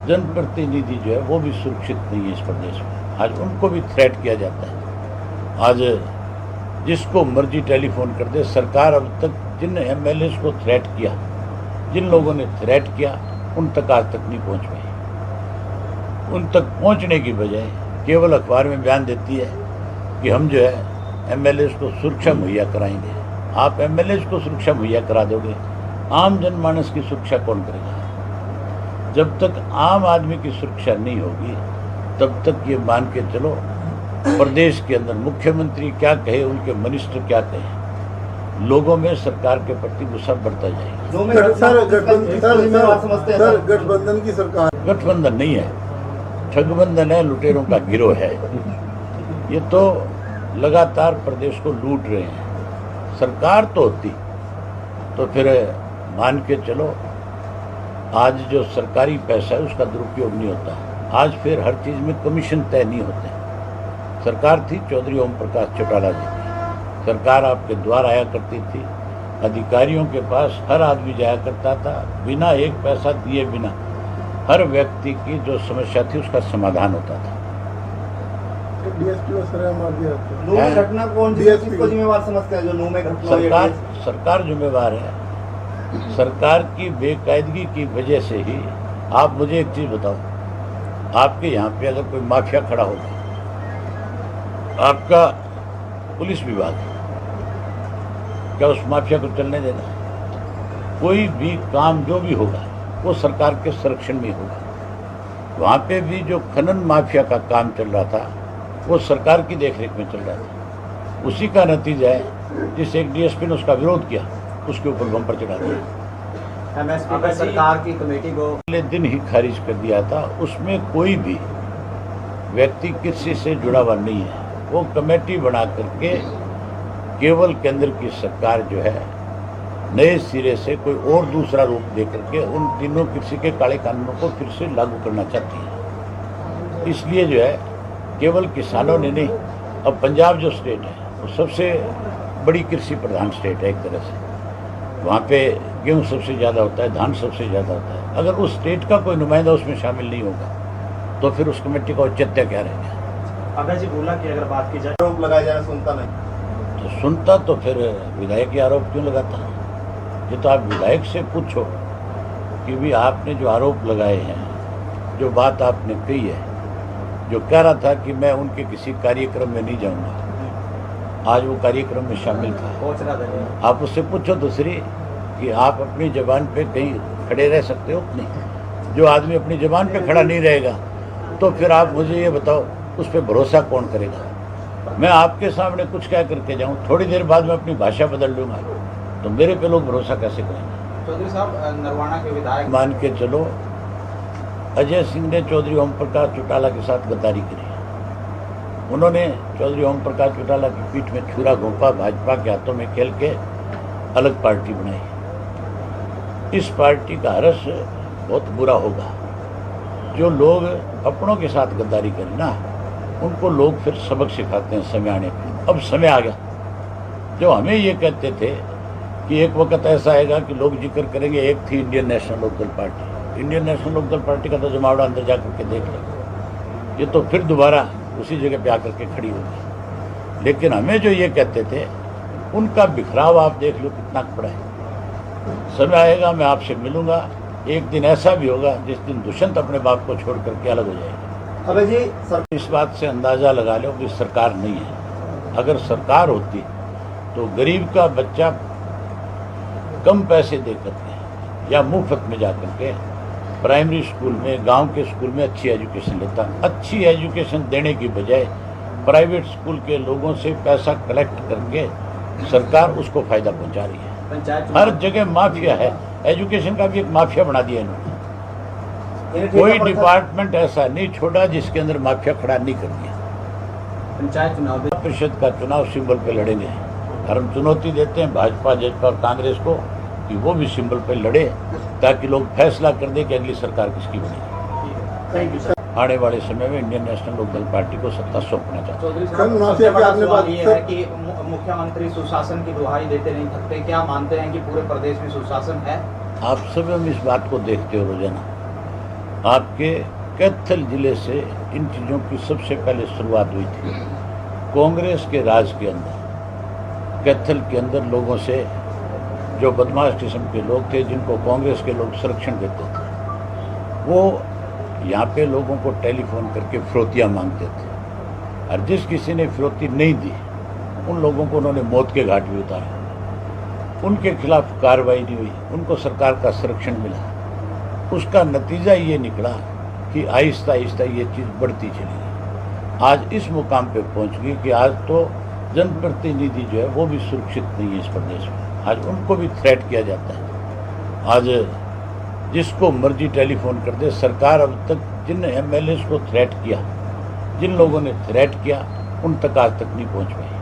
जनप्रतिनिधि जो है वो भी सुरक्षित नहीं है इस प्रदेश में। आज उनको भी थ्रेट किया जाता है। आज जिसको मर्जी टेलीफोन कर दे। सरकार अब तक जिन एमएलए को थ्रेट किया, जिन लोगों ने थ्रेट किया, उन तक आज तक नहीं पहुंच पाई। उन तक पहुंचने की बजाय केवल अखबार में बयान देती है कि हम जो है एमएलए को सुरक्षा मुहैया कराएंगे। आप एमएलए को सुरक्षा मुहैया करा दोगे, आम जनमानस की सुरक्षा कौन करेगा? जब तक आम आदमी की सुरक्षा नहीं होगी तब तक ये मान के चलो प्रदेश के अंदर मुख्यमंत्री क्या कहे, उनके मिनिस्टर क्या कहे, लोगों में सरकार के प्रति गुस्सा बढ़ता जाएगा। सर गठबंधन की सरकार, गठबंधन नहीं है, ठगबंधन है, लुटेरों का गिरोह है। ये तो लगातार प्रदेश को लूट रहे हैं। सरकार तो होती तो फिर मान के चलो आज जो सरकारी पैसा है उसका दुरुपयोग नहीं होता। आज फिर हर चीज़ में कमीशन तय नहीं होते। सरकार थी चौधरी ओम प्रकाश चौटाला जी की सरकार, आपके द्वार आया करती थी, अधिकारियों के पास हर आदमी जाया करता था, बिना एक पैसा दिए बिना हर व्यक्ति की जो समस्या थी उसका समाधान होता था। घटना कौन जिम्मेवार समझते हैं? जो नू में घटना सरकार जिम्मेवार है। सरकार की बेकायदगी की वजह से ही। आप मुझे एक चीज बताओ, आपके यहाँ पे अगर कोई माफिया खड़ा होगा, आपका पुलिस विभाग क्या उस माफिया को चलने देगा? कोई भी काम जो भी होगा वो सरकार के संरक्षण में होगा। वहाँ पे भी जो खनन माफिया का काम चल रहा था वो सरकार की देखरेख में चल रहा था। उसी का नतीजा है जिस एक डीएसपी ने उसका विरोध किया उसके ऊपर बम्पर चढ़ा दिया। एमएसपी का सरकार की कमेटी को पहले दिन ही खारिज कर दिया था। उसमें कोई भी व्यक्ति किसी से जुड़ा हुआ नहीं है। वो कमेटी बना करके केवल केंद्र की सरकार जो है नए सिरे से कोई और दूसरा रूप दे करके उन तीनों कृषि के काले कानूनों को फिर से लागू करना चाहती है। इसलिए जो है केवल किसानों ने नहीं, अब पंजाब जो स्टेट है वो सबसे बड़ी कृषि प्रधान स्टेट है एक तरह से। वहाँ पे गेहूँ सबसे ज़्यादा होता है, धान सबसे ज़्यादा होता है। अगर उस स्टेट का कोई नुमाइंदा उसमें शामिल नहीं होगा तो फिर उस कमेटी का औचित्य क्या रहेगा? अभय जी बोला कि अगर बात की जाए आरोप लगाया जाए सुनता नहीं, तो सुनता तो फिर विधायक की आरोप क्यों लगाता? ये तो आप विधायक से पूछो कि भी आपने जो आरोप लगाए हैं, जो बात आपने कही है, जो कह रहा था कि मैं उनके किसी कार्यक्रम में नहीं जाऊँगा, आज वो कार्यक्रम में शामिल था। आप उससे पूछो दूसरी कि आप अपनी जबान पे कहीं खड़े रह सकते हो? नहीं। जो आदमी अपनी जबान पे खड़ा नहीं रहेगा तो फिर आप मुझे ये बताओ उस पर भरोसा कौन करेगा? मैं आपके सामने कुछ कह करके जाऊँ, थोड़ी देर बाद मैं अपनी भाषा बदल लूँगा तो मेरे पे लोग भरोसा कैसे करेंगे? चौधरी साहब नरवाना के विधायक मान के चलो अजय सिंह ने चौधरी ओम प्रकाश चौटाला के साथ गद्दारी करी। उन्होंने चौधरी ओम प्रकाश चौटाला की पीठ में छुरा घोंपा, भाजपा के हाथों में खेल के अलग पार्टी बनाई। इस पार्टी का हर्ष बहुत बुरा होगा। जो लोग अपनों के साथ गद्दारी करें ना, उनको लोग फिर सबक सिखाते हैं समय आने पर। अब समय आ गया। जो हमें ये कहते थे कि एक वक्त ऐसा आएगा कि लोग जिक्र करेंगे, एक थी Indian national Lokdal party. Indian national Lokdal party का तो जमावड़ा अंदर जा करके देख लें, ये तो फिर दोबारा उसी जगह पे आकर के खड़ी होगी। लेकिन हमें जो ये कहते थे उनका बिखराव आप देख लो कितना बड़ा है। समय आएगा, मैं आपसे मिलूंगा। एक दिन ऐसा भी होगा जिस दिन दुष्यंत अपने बाप को छोड़ करके अलग हो जाएगा। अबे जी सर, इस बात से अंदाजा लगा लो कि सरकार नहीं है। अगर सरकार होती तो गरीब का बच्चा कम पैसे दे करके या मुफ्त में जा करके प्राइमरी स्कूल में, गांव के स्कूल में अच्छी एजुकेशन लेता। अच्छी एजुकेशन देने की बजाय प्राइवेट स्कूल के लोगों से पैसा कलेक्ट करके सरकार उसको फायदा पहुंचा रही है। हर जगह माफिया है। एजुकेशन का भी एक माफिया बना दिया इन्होंने। कोई डिपार्टमेंट ऐसा नहीं छोड़ा जिसके अंदर माफिया खड़ा नहीं कर दिया। पंचायत चुनाव परिषद का चुनाव सिंबल पे लड़ेंगे और हम चुनौती देते हैं भाजपा, जजपा और कांग्रेस को कि वो भी सिंबल पे लड़े ताकि लोग फैसला कर दें कि अगली सरकार किसकी बनेगी। आने वाले समय में इंडियन नेशनल लोकदल पार्टी को सत्ता सौंपना चाहते हैं। मुख्यमंत्री सुशासन की दुहाई देते नहीं थकते, क्या मानते हैं कि पूरे प्रदेश में सुशासन है? आप सब हम इस बात को देखते हो रोजाना। आपके कैथल जिले से इन चीज़ों की सबसे पहले शुरुआत हुई थी। कांग्रेस के राज के अंदर कैथल के अंदर लोगों से जो बदमाश किस्म के लोग थे, जिनको कांग्रेस के लोग संरक्षण देते थे, वो यहाँ पे लोगों को टेलीफोन करके फिरौतियाँ मांगते थे, और जिस किसी ने फिरौती नहीं दी उन लोगों को उन्होंने मौत के घाट भी उतारा। उनके खिलाफ कार्रवाई नहीं हुई, उनको सरकार का संरक्षण मिला। उसका नतीजा ये निकला कि आहिस्ता आहिस्ता ये चीज़ बढ़ती चली गई। आज इस मुकाम पे पहुंच गई कि आज तो जनप्रतिनिधि जो है वो भी सुरक्षित नहीं है इस प्रदेश में। आज उनको भी थ्रेट किया जाता है। आज जिसको मर्जी टेलीफोन कर दे। सरकार अब तक जिन एमएलए को थ्रेट किया, जिन लोगों ने थ्रेट किया, उन तक आज तक नहीं पहुंच पाई।